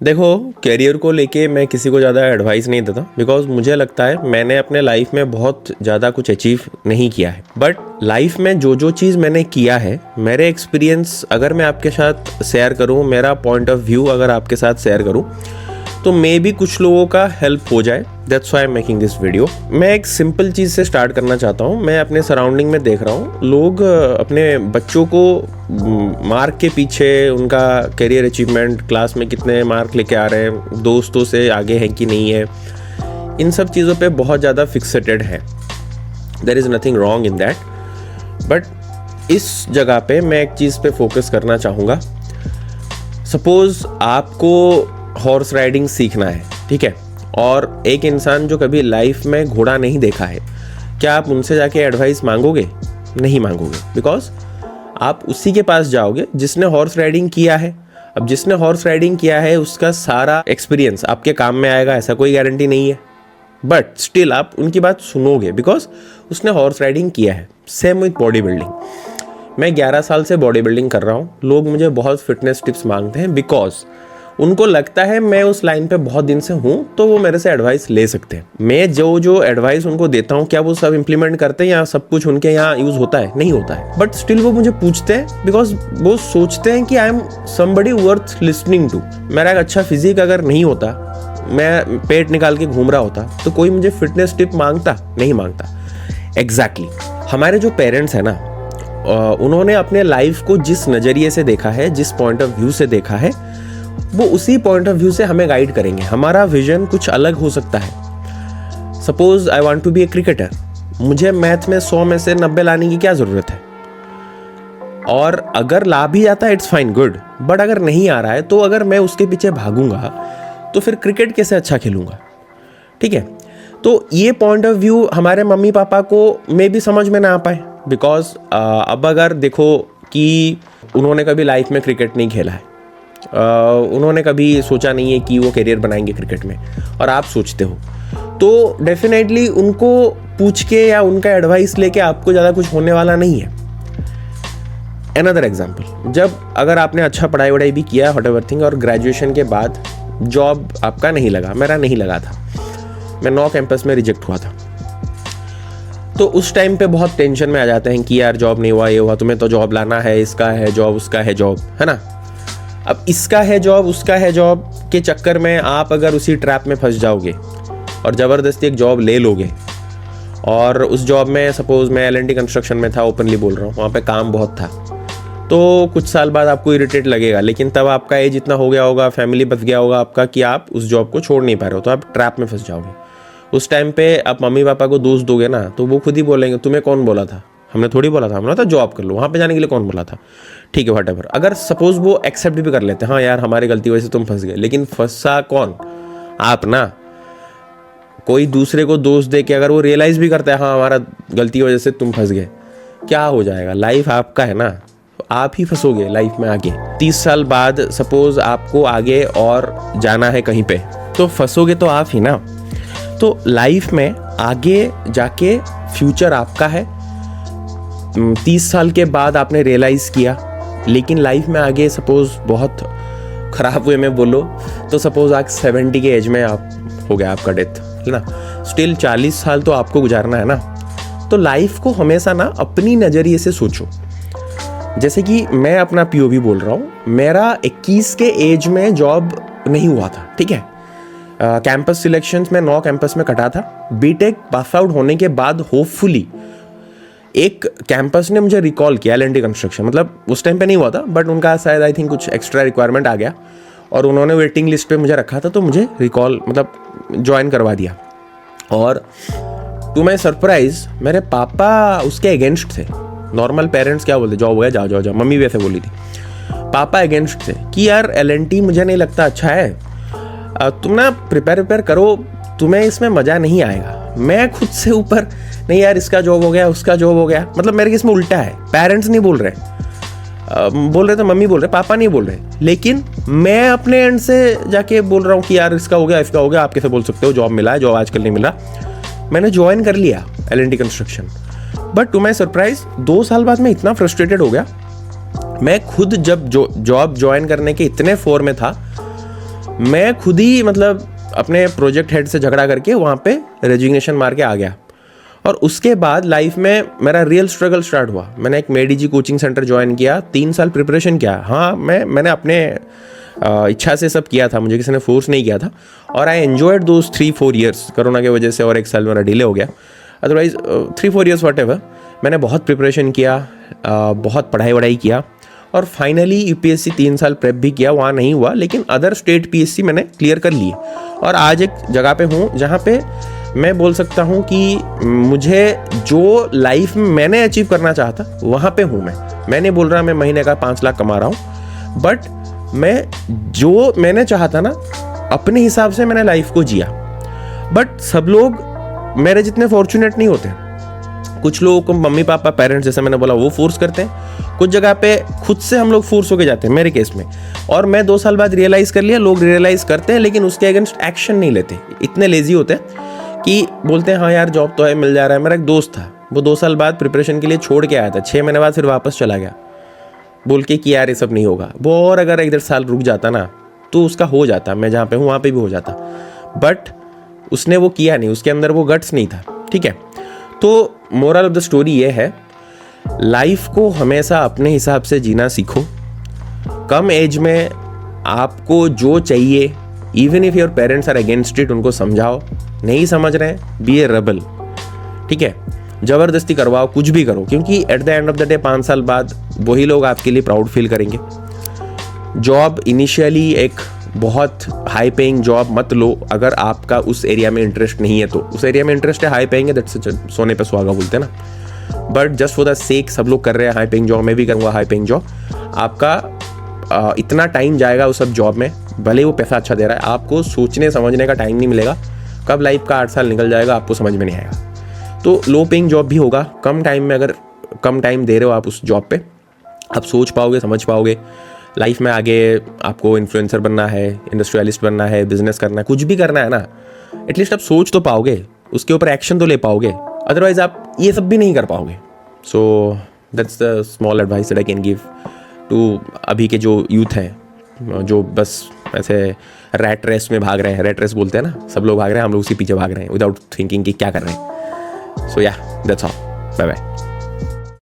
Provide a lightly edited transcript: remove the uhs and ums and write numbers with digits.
देखो, करियर को लेके मैं किसी को ज़्यादा एडवाइस नहीं देता, बिकॉज मुझे लगता है मैंने अपने लाइफ में बहुत ज़्यादा कुछ अचीव नहीं किया है। बट लाइफ में जो जो चीज़ मैंने किया है, मेरे एक्सपीरियंस अगर मैं आपके साथ शेयर करूँ, मेरा पॉइंट ऑफ व्यू अगर आपके साथ शेयर करूँ, तो मे भी कुछ लोगों का हेल्प हो जाए। That's why I am making this video. मैं एक सिंपल चीज़ से स्टार्ट करना चाहता हूँ। मैं अपने सराउंडिंग में देख रहा हूँ, लोग अपने बच्चों को मार्क के पीछे, उनका करियर अचीवमेंट, क्लास में कितने मार्क लेके आ रहे हैं, दोस्तों से आगे हैं कि नहीं है, इन सब चीज़ों पे बहुत ज़्यादा फिक्सेटेड है। There is nothing wrong in that. But इस जगह पे मैं एक चीज़ पे फोकस करना चाहूँगा। सपोज़ आपको हॉर्स राइडिंग सीखना है, ठीक है, और एक इंसान जो कभी लाइफ में घोड़ा नहीं देखा है, क्या आप उनसे जाके एडवाइस मांगोगे? नहीं मांगोगे, बिकॉज आप उसी के पास जाओगे जिसने हॉर्स राइडिंग किया है। अब जिसने हॉर्स राइडिंग किया है उसका सारा एक्सपीरियंस आपके काम में आएगा, ऐसा कोई गारंटी नहीं है, बट स्टिल आप उनकी बात सुनोगे बिकॉज उसने हॉर्स राइडिंग किया है। Same with body building. मैं 11 साल से बॉडी बिल्डिंग कर रहा हूँ। लोग मुझे बहुत फिटनेस टिप्स मांगते हैं बिकॉज उनको लगता है मैं उस लाइन पे बहुत दिन से हूँ, तो वो मेरे से एडवाइस ले सकते हैं। मैं जो एडवाइस उनको देता हूँ, क्या वो सब इंप्लीमेंट करते हैं या सब कुछ उनके यहाँ यूज़ होता है? नहीं होता है। बट स्टिल वो मुझे पूछते हैं बिकॉज वो सोचते हैं कि I am somebody worth listening to. मेरा एक अच्छा फिजिक अगर नहीं होता, मैं पेट निकाल के घूम रहा होता, तो कोई मुझे फिटनेस टिप मांगता? नहीं मांगता। एग्जैक्टली। हमारे जो पेरेंट्स हैं ना, उन्होंने अपने लाइफ को जिस नज़रिए से देखा है, जिस पॉइंट ऑफ व्यू से देखा है, वो उसी पॉइंट ऑफ व्यू से हमें गाइड करेंगे। हमारा विजन कुछ अलग हो सकता है। Suppose I want to be a cricketer, मुझे मैथ में 100 में से 90 लाने की क्या ज़रूरत है? और अगर ला भी जाता है इट्स फाइन, गुड, बट अगर नहीं आ रहा है, तो अगर मैं उसके पीछे भागूंगा तो फिर क्रिकेट कैसे अच्छा खेलूंगा? ठीक है, तो ये पॉइंट ऑफ व्यू हमारे मम्मी पापा को मे भी समझ में ना आ पाए, बिकॉज अब अगर देखो कि उन्होंने कभी लाइफ में क्रिकेट नहीं खेला है, उन्होंने कभी सोचा नहीं है कि वो करियर बनाएंगे क्रिकेट में, और आप सोचते हो, तो डेफिनेटली उनको पूछ के या उनका एडवाइस लेके आपको ज़्यादा कुछ होने वाला नहीं है। अनदर एग्जाम्पल, जब अगर आपने अच्छा पढ़ाई वढ़ाई भी किया वट एवर थिंग, और ग्रेजुएशन के बाद जॉब आपका नहीं लगा, मेरा नहीं लगा था, मैं 9 कैंपस में रिजेक्ट हुआ था, तो उस टाइम पे बहुत टेंशन में आ जाते हैं कि यार जॉब नहीं हुआ, ये हुआ, तुम्हें तो जॉब लाना है, इसका है जॉब, उसका है जॉब, है ना। अब इसका है जॉब, उसका है जॉब के चक्कर में आप अगर उसी ट्रैप में फंस जाओगे और ज़बरदस्ती एक जॉब ले लोगे, और उस जॉब में सपोज़ मैं L&T कंस्ट्रक्शन में था, ओपनली बोल रहा हूँ, वहाँ पे काम बहुत था, तो कुछ साल बाद आपको इरिटेट लगेगा, लेकिन तब आपका एज इतना हो गया होगा, फैमिली बच गया होगा आपका, कि आप उस जॉब को छोड़ नहीं पा रहे हो, तो आप ट्रैप में फंस जाओगे। उस टाइम पे आप मम्मी पापा को दोष दोगे ना, तो वो खुद ही बोलेंगे तुम्हें कौन बोला था? हमने थोड़ी बोला था, हमने तो जॉब कर लो, वहाँ पे जाने के लिए कौन बोला था? ठीक है, वट एवर। अगर सपोज वो एक्सेप्ट भी कर लेते हैं, हाँ यार हमारी गलती वजह से तुम फंस गए, लेकिन फंसा कौन? आप ना। कोई दूसरे को दोष दे के अगर वो रियलाइज़ भी करता है हाँ हमारा गलती वजह से तुम फंस गए, क्या हो जाएगा? लाइफ आपका है ना, आप ही फंसोगे लाइफ में आगे। 30 साल बाद सपोज आपको आगे और जाना है कहीं पे, तो फंसोगे तो आप ही ना। तो लाइफ में आगे जाके फ्यूचर आपका है। 30 साल के बाद आपने रियलाइज़ किया, लेकिन लाइफ में आगे सपोज़ बहुत ख़राब वे में बोलो तो सपोज़ आज 70 के एज में आप हो गया आपका डेथ, है ना, स्टिल 40 साल तो आपको गुजारना है ना। तो लाइफ को हमेशा ना अपनी नज़रिए से सोचो। जैसे कि मैं अपना POV बोल रहा हूँ, मेरा 21 के एज में जॉब नहीं हुआ था, ठीक है। कैंपस सिलेक्शंस में 9 कैंपस में कटा था। बीटेक पास आउट होने के बाद होपफुली एक कैंपस ने मुझे रिकॉल किया, L&T कंस्ट्रक्शन, मतलब उस टाइम पे नहीं हुआ था, बट उनका शायद आई थिंक कुछ एक्स्ट्रा रिक्वायरमेंट आ गया और उन्होंने वेटिंग लिस्ट पे मुझे रखा था, तो मुझे रिकॉल मतलब ज्वाइन करवा दिया। और टू माई सरप्राइज मेरे पापा उसके अगेंस्ट थे। नॉर्मल पेरेंट्स क्या बोलते, जॉब हो गया जाओ जाओ जाओ, मम्मी भी ऐसे बोली थी। पापा अगेंस्ट थे कि यार L&T मुझे नहीं लगता अच्छा है, तुम ना प्रिपेयर करो, तुम्हें इसमें मज़ा नहीं आएगा। मैं खुद से ऊपर नहीं यार इसका जॉब हो गया, उसका जॉब हो गया, मतलब मेरे केस में उल्टा है। पेरेंट्स नहीं बोल रहे तो मम्मी बोल रहे, पापा नहीं बोल रहे, लेकिन मैं अपने एंड से जाके बोल रहा हूँ कि यार इसका हो गया, इसका हो गया। आप कैसे बोल सकते हो जॉब मिला है, जॉब आजकल नहीं मिला। मैंने ज्वाइन कर लिया L&T construction, but to my surprise 2 साल बाद मैं इतना फ्रस्ट्रेटेड हो गया। मैं खुद जब जॉब ज्वाइन करने के इतने फोर में था, मैं खुद ही मतलब अपने प्रोजेक्ट हेड से झगड़ा करके वहाँ पे रेजिग्नेशन मार के आ गया। और उसके बाद लाइफ में मेरा रियल स्ट्रगल स्टार्ट हुआ। मैंने एक मेडीजी कोचिंग सेंटर ज्वाइन किया, 3 साल प्रिपरेशन किया। हाँ, मैंने अपने इच्छा से सब किया था, मुझे किसी ने फोर्स नहीं किया था। और I enjoyed those 3-4 years. Corona की वजह से और 1 साल मेरा डिले हो गया, अदरवाइज 3-4 ईयर्स वट एवर मैंने बहुत प्रिपरेशन किया, बहुत पढ़ाई वढ़ाई किया। और फाइनली यूपीएससी 3 साल प्रेप भी किया, वहाँ नहीं हुआ, लेकिन अदर स्टेट पीएससी मैंने क्लियर कर लिए। और आज एक जगह पे हूँ जहाँ पे मैं बोल सकता हूँ कि मुझे जो लाइफ में मैंने अचीव करना चाहता वहाँ पे हूँ। मैं नहीं बोल रहा मैं महीने का 5 लाख कमा रहा हूँ, बट मैं जो मैंने चाहता ना अपने हिसाब से मैंने लाइफ को जिया। बट सब लोग मेरे जितने फॉर्चुनेट नहीं होते। कुछ लोगों को मम्मी पापा पेरेंट्स, जैसे मैंने बोला, वो फोर्स करते हैं। कुछ जगह पे खुद से हम लोग फोर्स होके जाते हैं, मेरे केस में। और मैं 2 साल बाद रियलाइज़ कर लिया, लोग रियलाइज़ करते हैं लेकिन उसके अगेंस्ट एक्शन नहीं लेते। इतने लेजी होते हैं कि बोलते हैं हाँ यार जॉब तो है, मिल जा रहा है। मेरा एक दोस्त था, वो 2 साल बाद प्रिपरेशन के लिए छोड़ के आया था, 6 महीने बाद फिर वापस चला गया बोल के कि यार ये सब नहीं होगा। वो और अगर 1-1.5 साल रुक जाता ना तो उसका हो जाता, मैं जहाँ पे हूँ वहाँ पे भी हो जाता। बट उसने वो किया नहीं, उसके अंदर वो गट्स नहीं था। ठीक है, तो मोरल ऑफ द स्टोरी ये है, लाइफ को हमेशा अपने हिसाब से जीना सीखो। कम एज में आपको जो चाहिए, even if your parents are against it, उनको समझाओ। नहीं समझ रहे हैं, बी ए रेबल। ठीक है, ज़बरदस्ती करवाओ, कुछ भी करो, क्योंकि at the end of the day 5 साल बाद वही लोग आपके लिए प्राउड फील करेंगे। जॉब इनिशियली एक बहुत हाई पेइंग जॉब मत लो अगर आपका उस एरिया में इंटरेस्ट नहीं है तो। उस एरिया में इंटरेस्ट है, हाई पेइंग है, दैट्स सोने पे सुहागा बोलते हैं ना। But just for the sake सब लोग कर रहे हैं हाई पेइंग जॉब, मैं भी करूँगा हाई पेइंग जॉब। आपका इतना टाइम जाएगा उस सब जॉब में, भले वो पैसा अच्छा दे रहा है, आपको सोचने समझने का टाइम नहीं मिलेगा। कब लाइफ का 8 साल निकल जाएगा आपको समझ में नहीं आएगा। तो लो पेइंग जॉब भी होगा, कम टाइम में अगर कम टाइम दे रहे हो आप उस जॉब पे, आप सोच पाओगे, समझ पाओगे। लाइफ में आगे आपको इन्फ्लुएंसर बनना है, इंडस्ट्रियलिस्ट बनना है, बिजनेस करना है, कुछ भी करना है ना, एटलीस्ट आप सोच तो पाओगे, उसके ऊपर एक्शन तो ले पाओगे। अदरवाइज आप ये सब भी नहीं कर पाओगे। So that's the small advice that I can give to अभी के जो यूथ हैं, जो बस ऐसे रैट रेस में भाग रहे हैं। रैट रेस बोलते हैं ना, सब लोग भाग रहे हैं, हम लोग उसी पीछे भाग रहे हैं विदाउट थिंकिंग कि क्या कर रहे हैं। सो या दैट्स ऑल, बाय बाय।